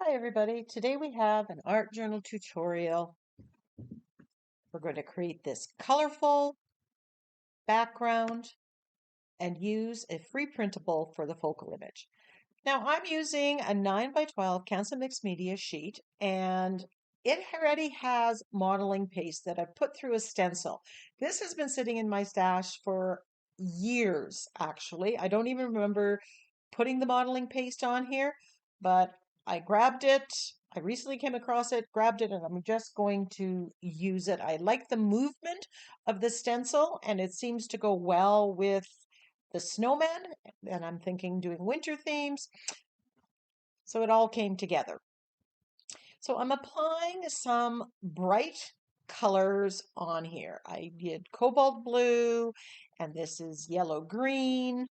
Hi everybody, today we have an art journal tutorial. We're going to create this colorful background and use a free printable for the focal image. Now I'm using a 9 by 12 Canson mixed media sheet, and it already has modeling paste that I've put through a stencil. This has been sitting in my stash for years, actually. I don't even remember putting the modeling paste on here, but I grabbed it. I recently came across it, grabbed it, and I'm just going to use it. I like the movement of the stencil, and it seems to go well with the snowman, and I'm thinking doing winter themes. So it all came together. So I'm applying some bright colors on here. I did cobalt blue, and this is yellow green.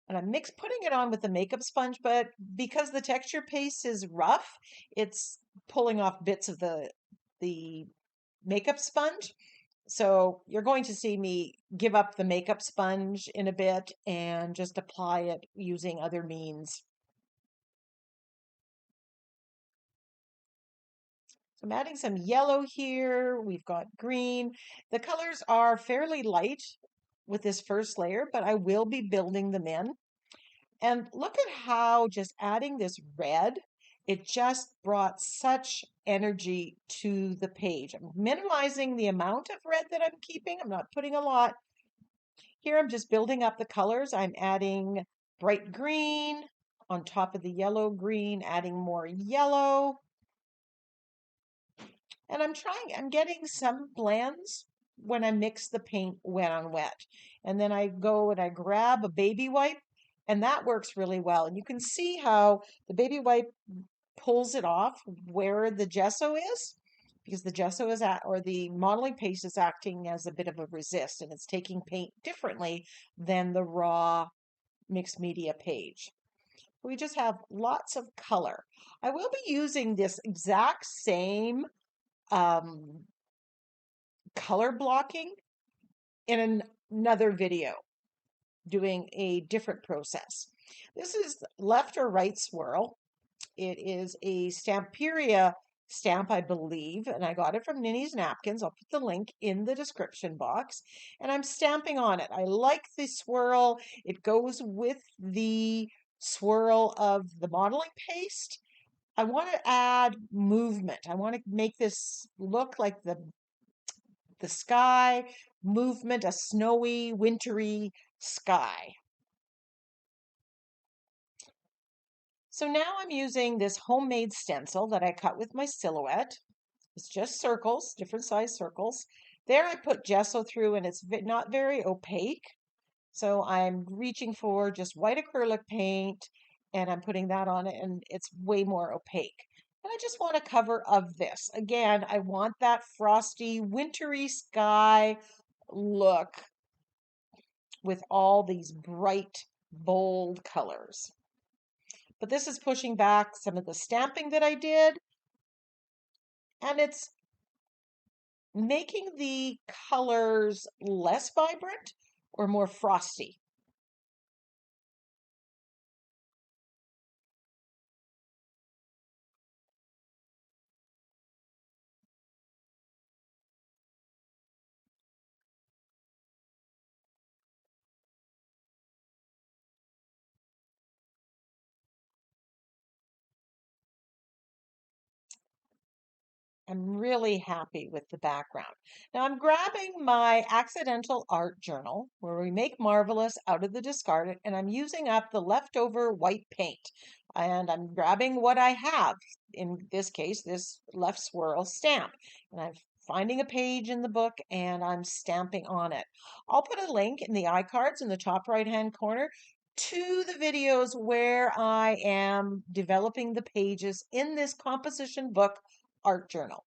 And I'm putting it on with the makeup sponge, but because the texture paste is rough, it's pulling off bits of the makeup sponge. So you're going to see me give up the makeup sponge in a bit and just apply it using other means. So I'm adding some yellow here. We've got green. The colors are fairly light with this first layer, but I will be building them in. And look at how just adding this red, it just brought such energy to the page. I'm minimizing the amount of red that I'm keeping. I'm not putting a lot. Here I'm just building up the colors. I'm adding bright green on top of the yellow green, adding more yellow. And I'm getting some blends when I mix the paint wet on wet. And then I go and I grab a baby wipe, and that works really well. And you can see how the baby wipe pulls it off where the gesso is, because the gesso is or the modeling paste is acting as a bit of a resist, and it's taking paint differently than the raw mixed media page. We just have lots of color. I will be using this exact same color blocking in another video, doing a different process. This is left or right swirl. It is a Stamperia stamp, I believe, and I got it from Ninny's Napkins. I'll put the link in the description box, and I'm stamping on it. I like the swirl. It goes with the swirl of the modeling paste. I want to add movement. I want to make this look like the sky, movement, a snowy, wintry sky. So now I'm using this homemade stencil that I cut with my silhouette. It's just circles, different size circles. There I put gesso through, and it's not very opaque. So I'm reaching for just white acrylic paint, and I'm putting that on it, and it's way more opaque. And I just want a cover of this. Again, I want that frosty, wintry sky look with all these bright, bold colors. But this is pushing back some of the stamping that I did, and it's making the colors less vibrant or more frosty. I'm really happy with the background. Now I'm grabbing my accidental art journal where we make marvelous out of the discarded, and I'm using up the leftover white paint. And I'm grabbing what I have, in this case, this left swirl stamp. And I'm finding a page in the book and I'm stamping on it. I'll put a link in the iCards in the top right-hand corner to the videos where I am developing the pages in this composition book art journal.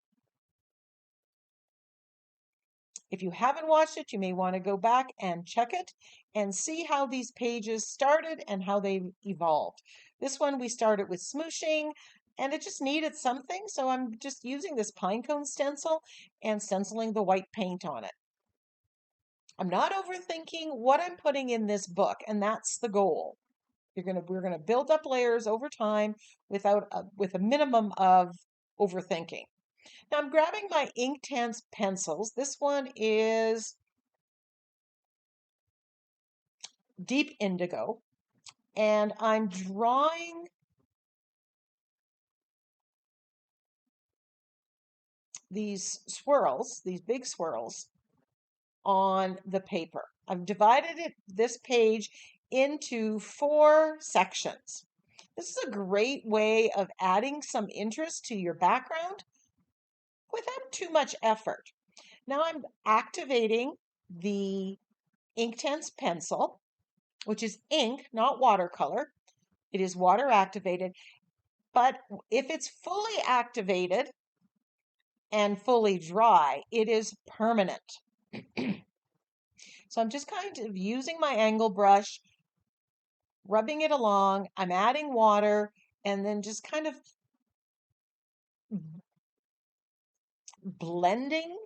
If you haven't watched it, you may want to go back and check it and see how these pages started and how they evolved. This one we started with smooshing, and it just needed something, so I'm just using this pinecone stencil and stenciling the white paint on it. I'm not overthinking what I'm putting in this book, and that's the goal. We're gonna build up layers over time with a minimum of overthinking. Now I'm grabbing my Inktense pencils. This one is deep indigo, and I'm drawing these swirls, these big swirls, on the paper. I've divided this page into 4 sections. This is a great way of adding some interest to your background without too much effort. Now I'm activating the Inktense pencil, which is ink, not watercolor. It is water activated, but if it's fully activated and fully dry, it is permanent. So I'm just kind of using my angle brush, rubbing it along. I'm adding water and then just kind of blending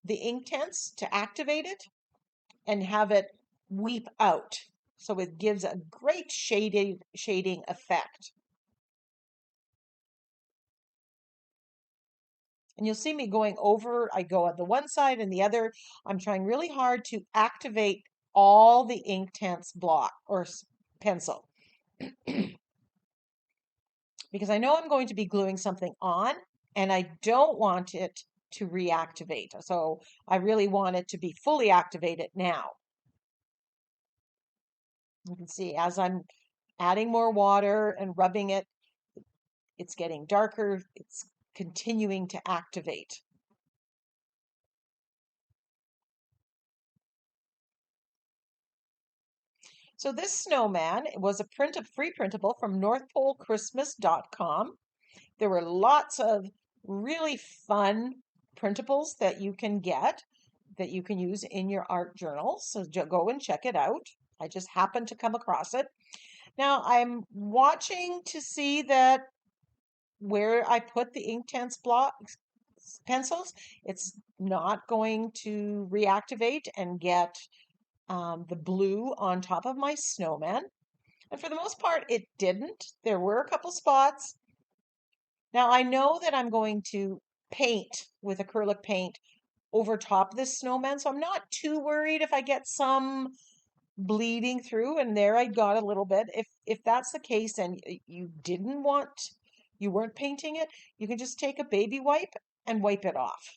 the Inktense to activate it and have it weep out. So it gives a great shading effect. And you'll see me going over, I go on the one side and the other. I'm trying really hard to activate all the Inktense block or pencil. Because I know I'm going to be gluing something on and I don't want it to reactivate. So I really want it to be fully activated now. You can see as I'm adding more water and rubbing it, it's getting darker. It's continuing to activate. So this snowman was a free printable from northpolechristmas.com. There were lots of really fun printables that you can get that you can use in your art journals. So go and check it out. I just happened to come across it. Now I'm watching to see that where I put the Inktense blocks pencils, it's not going to reactivate and get the blue on top of my snowman. And for the most part, it didn't. There were a couple spots. Now I know that I'm going to paint with acrylic paint over top this snowman, so I'm not too worried if I get some bleeding through, and there I got a little bit. If that's the case and you weren't painting it, you can just take a baby wipe and wipe it off.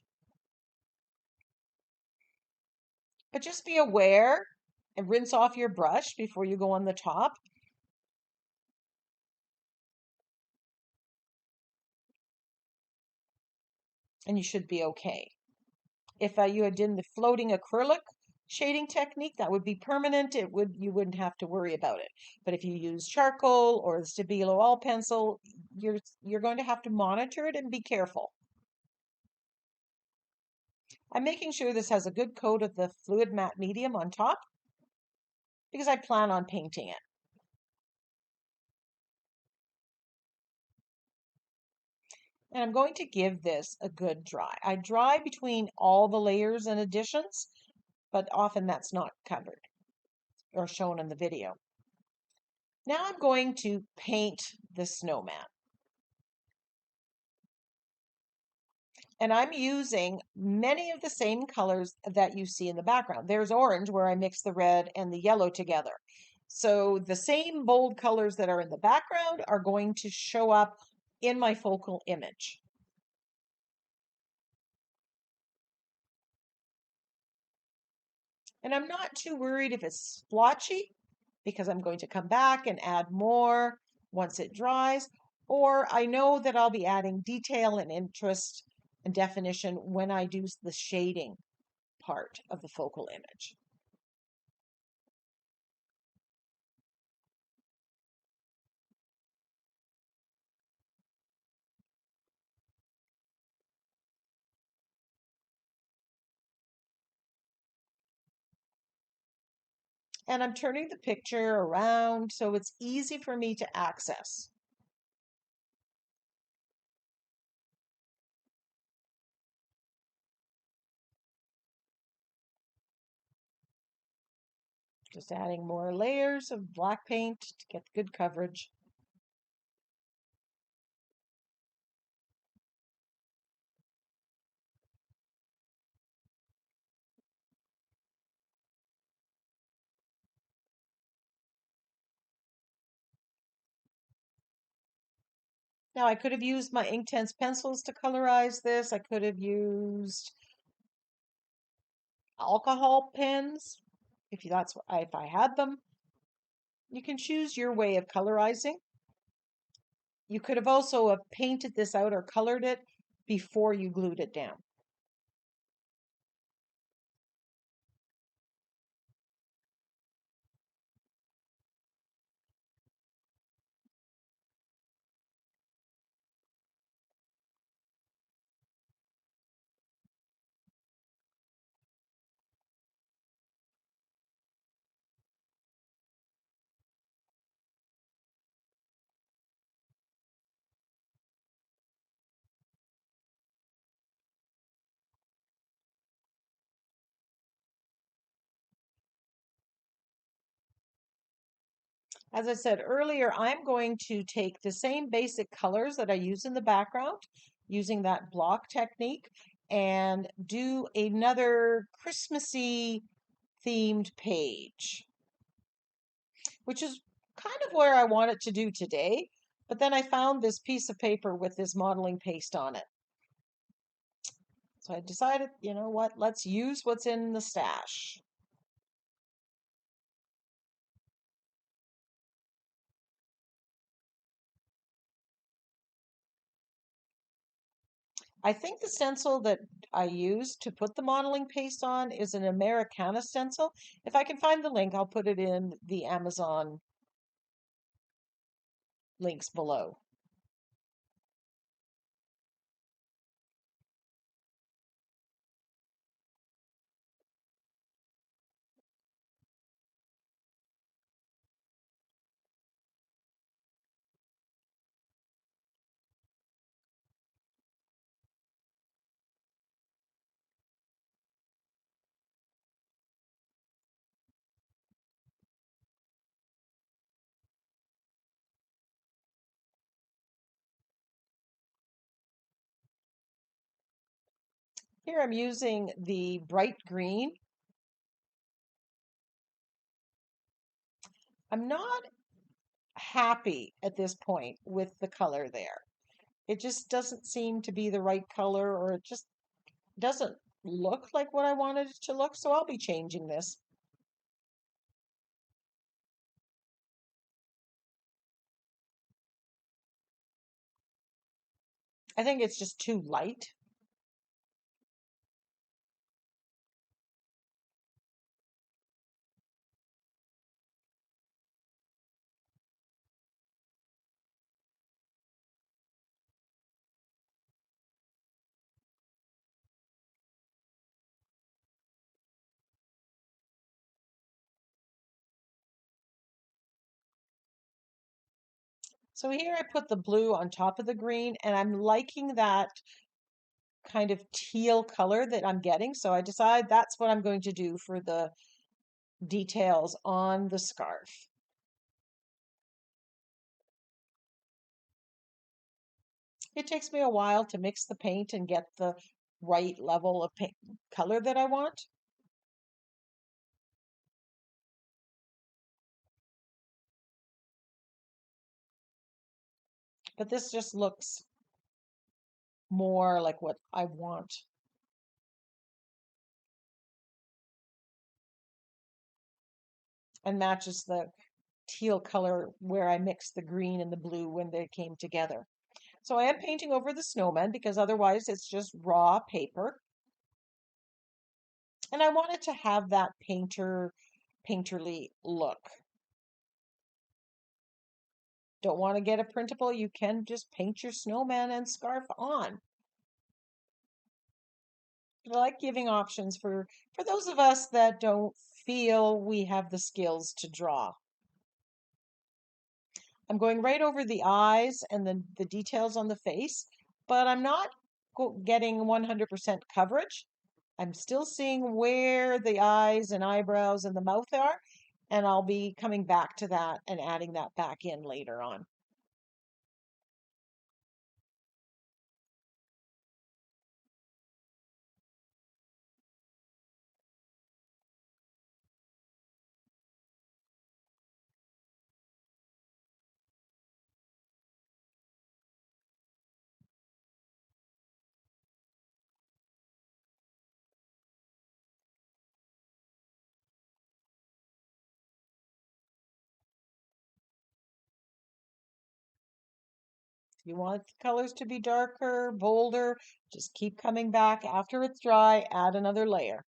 But just be aware and rinse off your brush before you go on the top. And you should be okay. If you had done the floating acrylic shading technique, that would be permanent. You wouldn't have to worry about it. But if you use charcoal or the Stabilo all pencil, you're going to have to monitor it and be careful. I'm making sure this has a good coat of the fluid matte medium on top because I plan on painting it. And I'm going to give this a good dry. I dry between all the layers and additions, but often that's not covered or shown in the video. Now I'm going to paint the snowman. And I'm using many of the same colors that you see in the background. There's orange where I mix the red and the yellow together. So the same bold colors that are in the background are going to show up in my focal image. And I'm not too worried if it's splotchy because I'm going to come back and add more once it dries. Or I know that I'll be adding detail and interest and definition when I do the shading part of the focal image. And I'm turning the picture around so it's easy for me to access. Just adding more layers of black paint to get good coverage. Now I could have used my Inktense pencils to colorize this. I could have used alcohol pens if I had them. You can choose your way of colorizing. You could have also have painted this out or colored it before you glued it down. As I said earlier, I'm going to take the same basic colors that I use in the background, using that block technique, and do another Christmassy themed page, which is kind of where I want it to do today. But then I found this piece of paper with this modeling paste on it. So I decided, you know what, let's use what's in the stash. I think the stencil that I used to put the modeling paste on is an Americana stencil. If I can find the link, I'll put it in the Amazon links below. Here I'm using the bright green. I'm not happy at this point with the color there. It just doesn't seem to be the right color, or it just doesn't look like what I wanted it to look, so I'll be changing this. I think it's just too light. So here I put the blue on top of the green, and I'm liking that kind of teal color that I'm getting. So I decide that's what I'm going to do for the details on the scarf. It takes me a while to mix the paint and get the right level of paint color that I want. But this just looks more like what I want. And matches the teal color where I mixed the green and the blue when they came together. So I am painting over the snowman because otherwise it's just raw paper. And I wanted to have that painterly look. Don't want to get a printable, you can just paint your snowman and scarf on. I like giving options for those of us that don't feel we have the skills to draw. I'm going right over the eyes and the details on the face, but I'm not getting 100% coverage. I'm still seeing where the eyes and eyebrows and the mouth are, And I'll be coming back to that and adding that back in later on. If you want the colors to be darker, bolder, just keep coming back after it's dry, add another layer.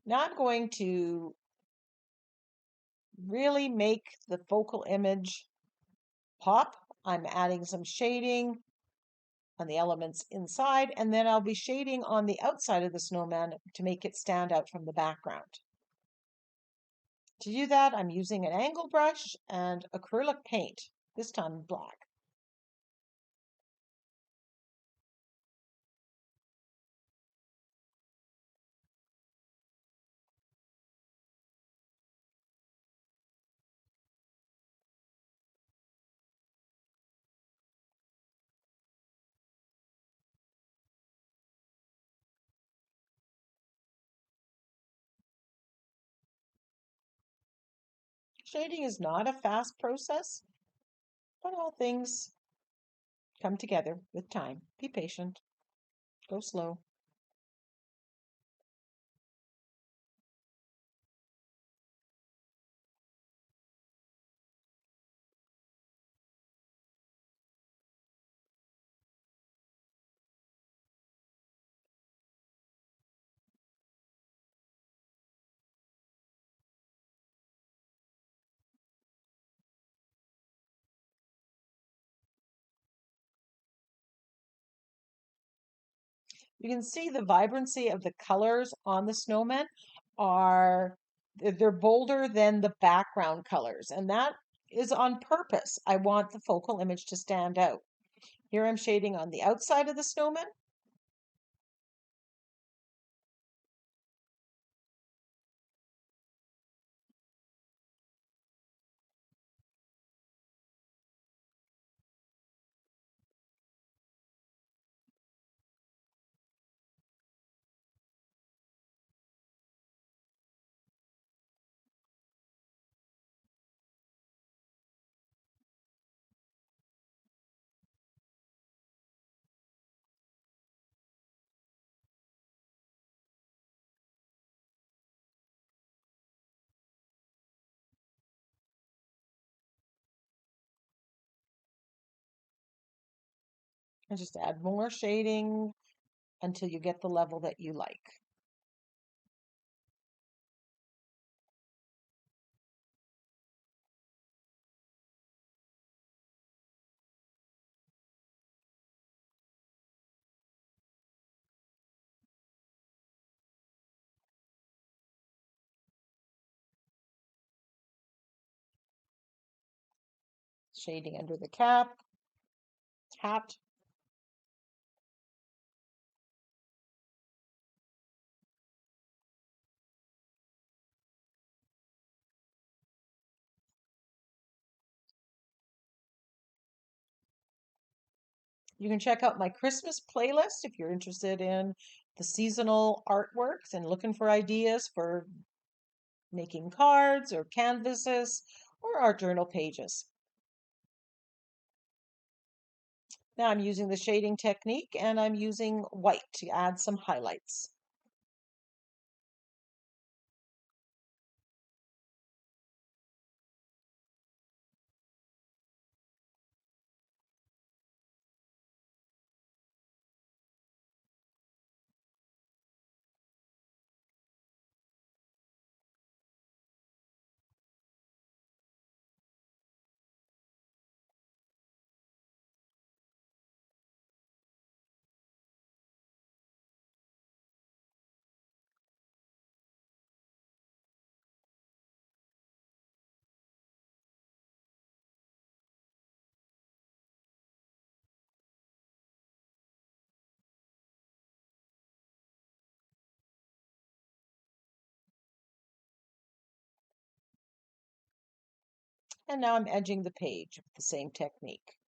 Now I'm going to really make the focal image pop. I'm adding some shading on the elements inside, and then I'll be shading on the outside of the snowman to make it stand out from the background. To do that, I'm using an angle brush and acrylic paint, this time black. Shading is not a fast process, but all things come together with time. Be patient, go slow. You can see the vibrancy of the colors on the snowman are they're bolder than the background colors, and that is on purpose. I want the focal image to stand out. Here I'm shading on the outside of the snowman. And just add more shading until you get the level that you like. Shading under the cap, hat. You can check out my Christmas playlist if you're interested in the seasonal artworks and looking for ideas for making cards or canvases or art journal pages. Now I'm using the shading technique and I'm using white to add some highlights. And now I'm edging the page with the same technique.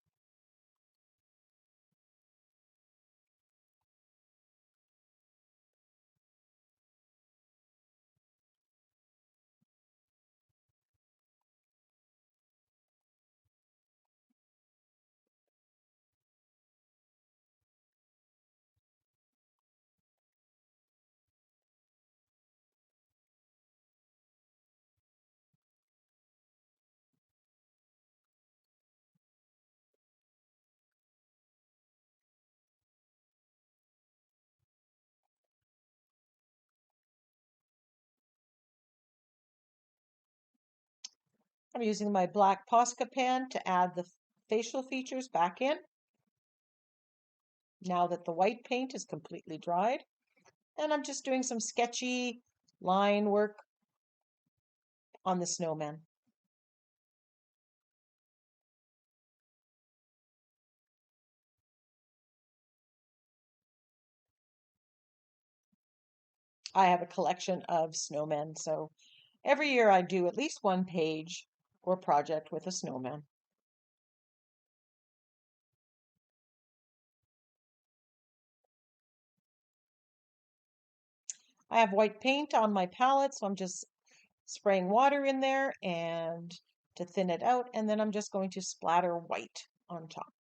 I'm using my black Posca pen to add the facial features back in, now that the white paint is completely dried. And I'm just doing some sketchy line work on the snowman. I have a collection of snowmen, so every year I do at least one page or project with a snowman. I have white paint on my palette, so I'm just spraying water in there and to thin it out, and then I'm just going to splatter white on top.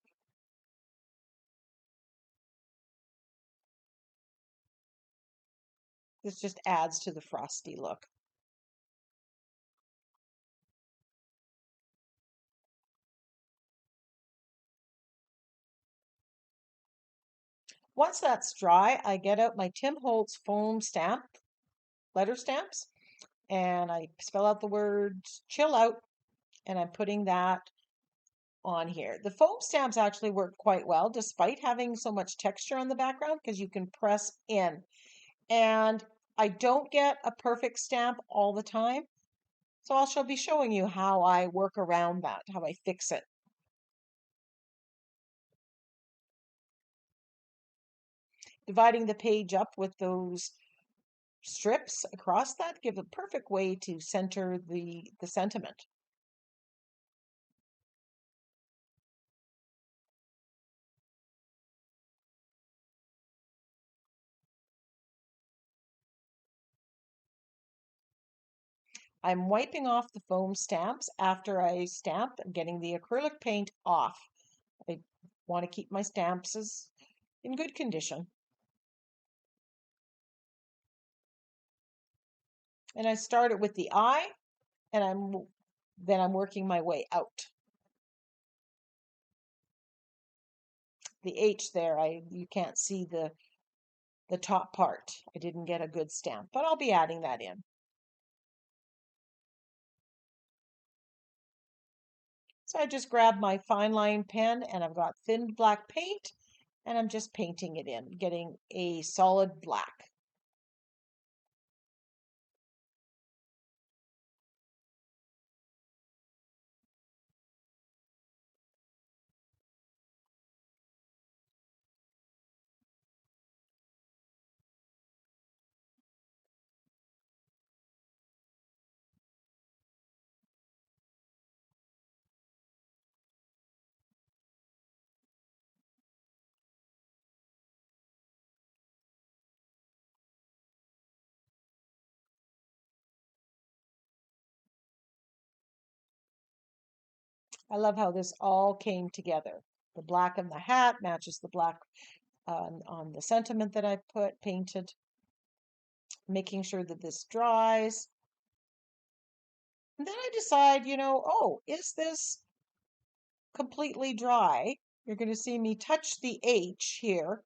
This just adds to the frosty look. Once that's dry, I get out my Tim Holtz foam stamp, letter stamps, and I spell out the words chill out, and I'm putting that on here. The foam stamps actually work quite well despite having so much texture on the background because you can press in. And I don't get a perfect stamp all the time. So I'll be showing you how I work around that, how I fix it. Dividing the page up with those strips across that give a perfect way to center the sentiment. I'm wiping off the foam stamps after I stamp and getting the acrylic paint off. I want to keep my stamps in good condition. And I started with the eye, and I'm working my way out. The H there, you can't see the top part. I didn't get a good stamp, but I'll be adding that in. So I just grabbed my fine line pen and I've got thin black paint and I'm just painting it in, getting a solid black. I love how this all came together. The black of the hat matches the black on the sentiment that I painted. Making sure that this dries. And then I decide, oh, is this completely dry? You're going to see me touch the H here.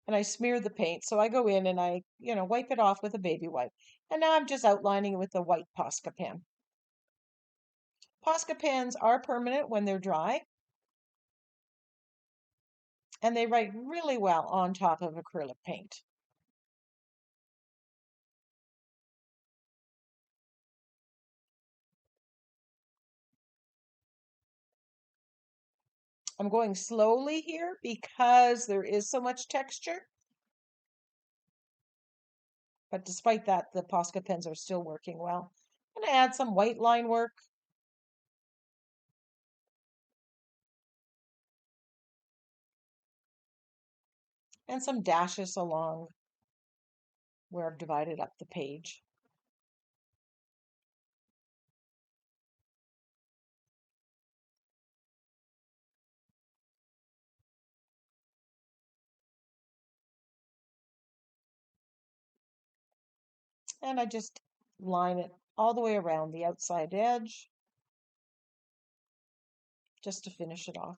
And I smear the paint. So I go in and I, wipe it off with a baby wipe. And now I'm just outlining it with a white Posca pen. Posca pens are permanent when they're dry. And they write really well on top of acrylic paint. I'm going slowly here because there is so much texture. But despite that, the Posca pens are still working well. I'm going to add some white line work. And some dashes along where I've divided up the page. And I just line it all the way around the outside edge just to finish it off.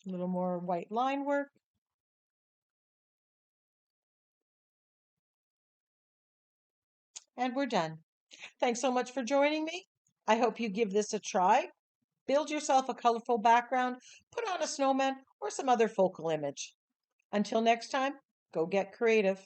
A little more white line work. And we're done. Thanks so much for joining me. I hope you give this a try. Build yourself a colorful background, put on a snowman or some other focal image. Until next time, go get creative.